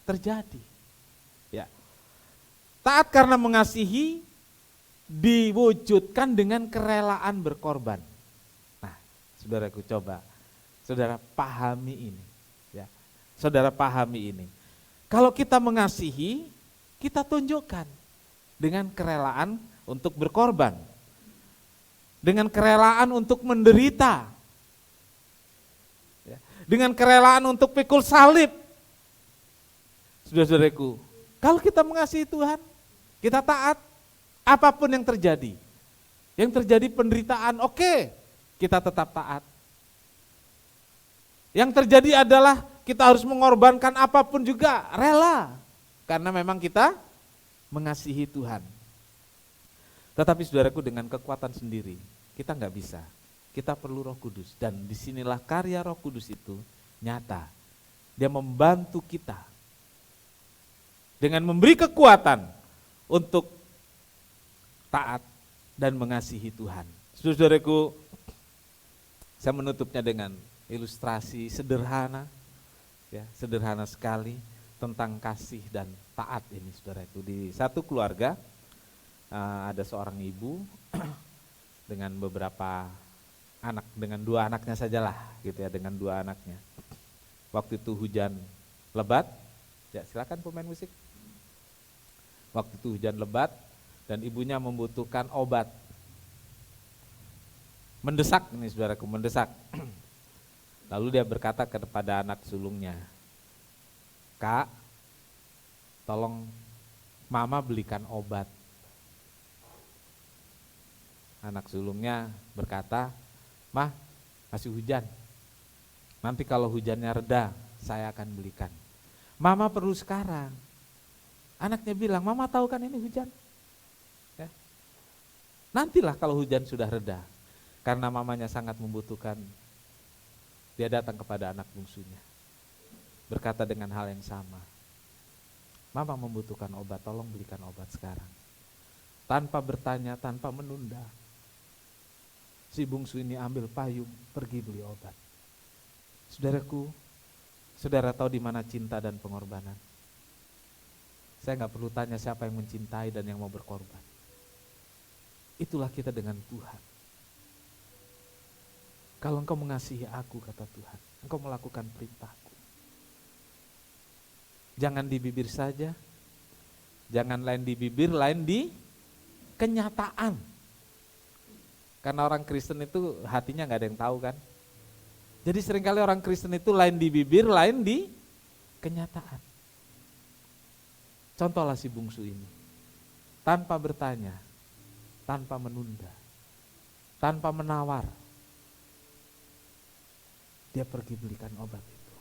terjadi. Ya. Taat karena mengasihi diwujudkan dengan kerelaan berkorban. Nah, saudaraku, coba saudara pahami ini, ya. Saudara pahami ini. Kalau kita mengasihi, kita tunjukkan dengan kerelaan untuk berkorban, dengan kerelaan untuk menderita, ya. Dengan kerelaan untuk pikul salib. Saudara-saudaraku, kalau kita mengasihi Tuhan, kita taat. Apapun yang terjadi penderitaan, oke, kita tetap taat. Yang terjadi adalah kita harus mengorbankan apapun juga, rela. Karena memang kita mengasihi Tuhan. Tetapi saudaraku, dengan kekuatan sendiri, kita nggak bisa. Kita perlu Roh Kudus. Dan disinilah karya Roh Kudus itu nyata. Dia membantu kita dengan memberi kekuatan untuk taat dan mengasihi Tuhan. Saudaraku, saya menutupnya dengan ilustrasi sederhana, ya, sederhana sekali tentang kasih dan taat ini, saudaraku. Di satu keluarga ada seorang ibu dengan beberapa anak dengan 2 anaknya sajalah gitu ya, dengan 2 anaknya. Waktu itu hujan lebat, ya silakan pemain musik. Waktu itu hujan lebat dan ibunya membutuhkan obat. Mendesak ini saudaraku, mendesak. Lalu dia berkata kepada anak sulungnya, "Kak, tolong mama belikan obat." Anak sulungnya berkata, "Mah, masih hujan. Nanti kalau hujannya reda, saya akan belikan." "Mama perlu sekarang." Anaknya bilang, "Mama tahu kan ini hujan. Ya. Nantilah kalau hujan sudah reda." Karena mamanya sangat membutuhkan, dia datang kepada anak bungsunya. Berkata dengan hal yang sama, "Mama membutuhkan obat, tolong belikan obat sekarang." Tanpa bertanya, tanpa menunda, si bungsu ini ambil payung, pergi beli obat. Saudaraku, saudara tahu di mana cinta dan pengorbanan? Saya nggak perlu tanya siapa yang mencintai dan yang mau berkorban. Itulah kita dengan Tuhan. Kalau engkau mengasihi aku, kata Tuhan, engkau melakukan perintahku. Jangan di bibir saja, jangan lain di bibir, lain di kenyataan. Karena orang Kristen itu hatinya gak ada yang tahu kan. Jadi seringkali orang Kristen itu lain di bibir, lain di kenyataan. Contohlah si bungsu ini, tanpa bertanya, tanpa menunda, tanpa menawar, dia pergi belikan obat itu.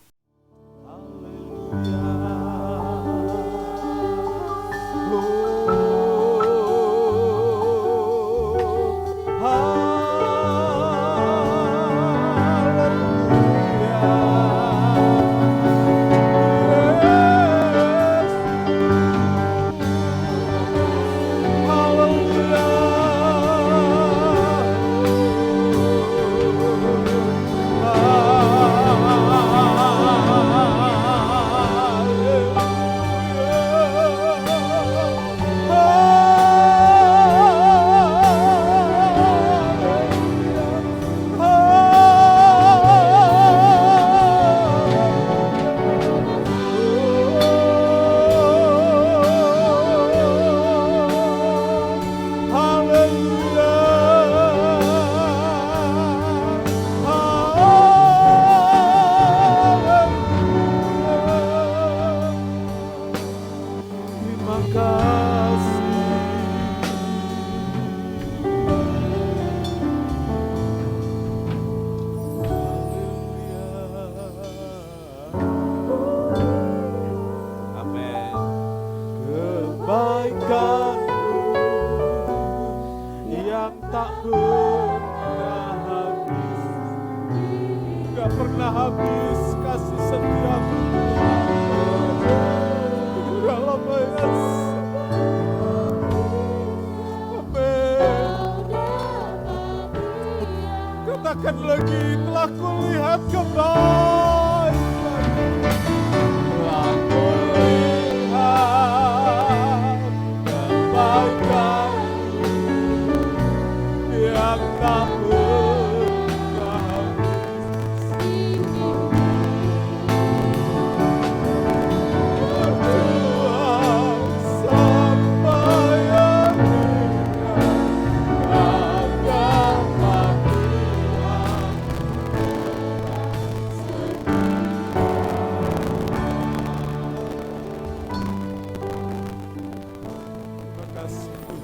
Katakan lagi, telah kulihat kebaikan. Telah kulihat kebaikan yang tak pernah habis. Berjuang sampai akhirnya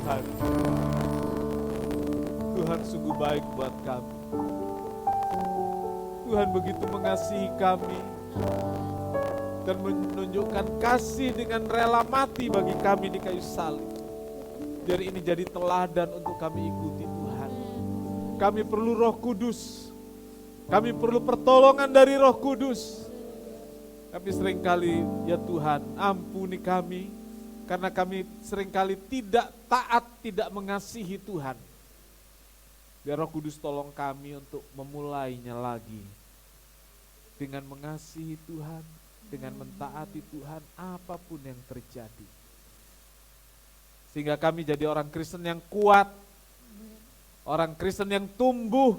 agar Tuhan sungguh baik buat kami. Tuhan begitu mengasihi kami dan menunjukkan kasih dengan rela mati bagi kami di kayu salib. Biar ini jadi teladan untuk kami ikuti Tuhan. Kami perlu Roh Kudus. Kami perlu pertolongan dari Roh Kudus. Kami seringkali, ya Tuhan, ampuni kami karena kami seringkali tidak taat, tidak mengasihi Tuhan. Biar Roh Kudus tolong kami untuk memulainya lagi dengan mengasihi Tuhan, dengan mentaati Tuhan apapun yang terjadi. Sehingga kami jadi orang Kristen yang kuat, orang Kristen yang tumbuh,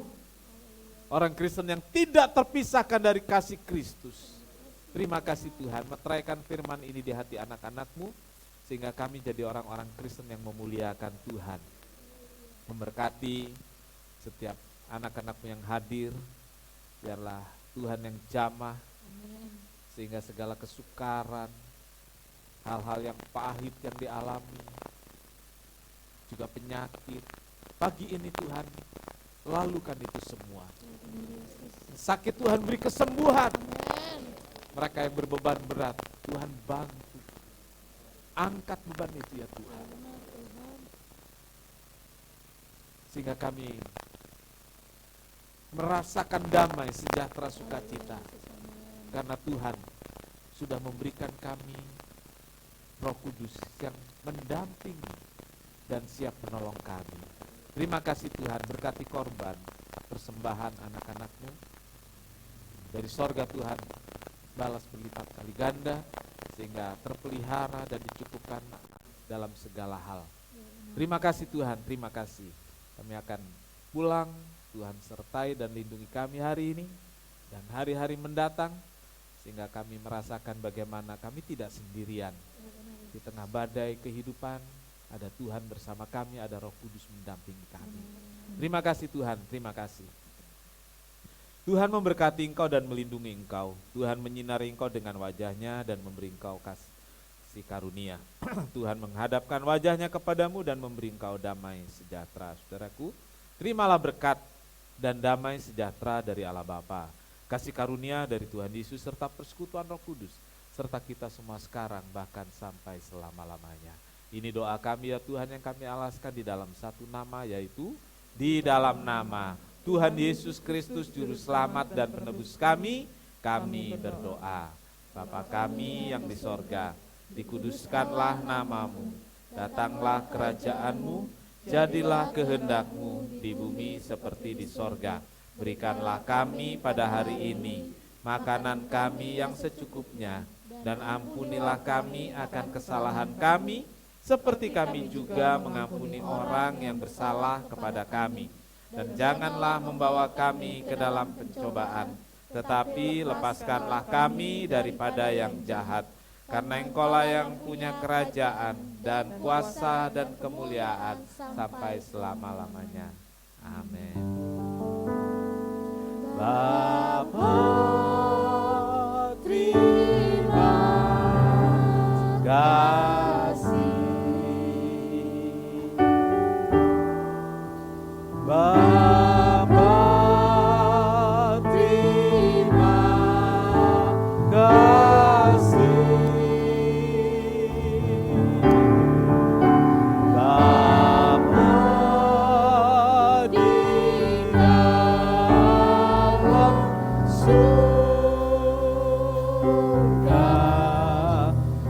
Orang Kristen yang tidak terpisahkan dari kasih Kristus. Terima kasih Tuhan, meteraikan firman ini di hati anak-anak-Mu, sehingga kami jadi orang-orang Kristen yang memuliakan Tuhan. Memberkati setiap anak-anak-Mu yang hadir, biarlah Tuhan yang jamah, sehingga segala kesukaran, hal-hal yang pahit yang dialami, juga penyakit, pagi ini Tuhan, lalukan itu semua. Sakit Tuhan beri kesembuhan. Mereka yang berbeban berat, Tuhan bantu. Angkat beban itu ya Tuhan. Sehingga kami merasakan damai, sejahtera, sukacita. Karena Tuhan sudah memberikan kami Roh Kudus yang mendampingi dan siap menolong kami. Terima kasih Tuhan, berkati korban, persembahan anak-anak-Mu. Dari sorga Tuhan, balas berlipat kali ganda, sehingga terpelihara dan dicukupkan dalam segala hal. Terima kasih Tuhan, terima kasih. Kami akan pulang, Tuhan sertai dan lindungi kami hari ini, dan hari-hari mendatang, sehingga kami merasakan bagaimana kami tidak sendirian. Di tengah badai kehidupan, ada Tuhan bersama kami, ada Roh Kudus mendampingi kami. Terima kasih Tuhan, terima kasih. Tuhan memberkati engkau dan melindungi engkau. Tuhan menyinari engkau dengan wajahnya dan memberi engkau kasih karunia. Tuhan menghadapkan wajahnya kepadamu dan memberi engkau damai sejahtera. Saudaraku, terimalah berkat dan damai sejahtera dari Allah Bapa, kasih karunia dari Tuhan Yesus serta persekutuan Roh Kudus, serta kita semua sekarang bahkan sampai selama-lamanya. Ini doa kami ya Tuhan yang kami alaskan di dalam satu nama, yaitu di dalam nama Tuhan Yesus Kristus Juru Selamat dan Penebus kami berdoa. Bapa kami yang di sorga, dikuduskanlah namamu, datanglah kerajaan-Mu, jadilah kehendak-Mu di bumi seperti di sorga. Berikanlah kami pada hari ini makanan kami yang secukupnya, dan ampunilah kami akan kesalahan kami, seperti kami juga mengampuni orang yang bersalah kepada kami. Dan janganlah membawa kami ke dalam pencobaan, tetapi lepaskanlah kami daripada yang jahat. Karena Engkaulah yang punya kerajaan dan kuasa dan kemuliaan sampai selama-lamanya. Amin. Bapa, terima kasih. Bapa, terima kasih. Bapa di dalam surga,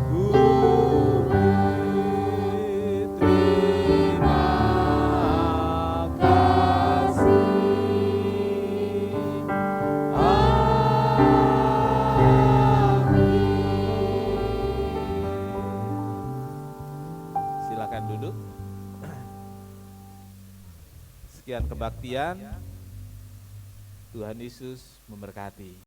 bumi terima kasih. Silakan duduk. Sekian kebaktian. Tuhan Yesus memberkati.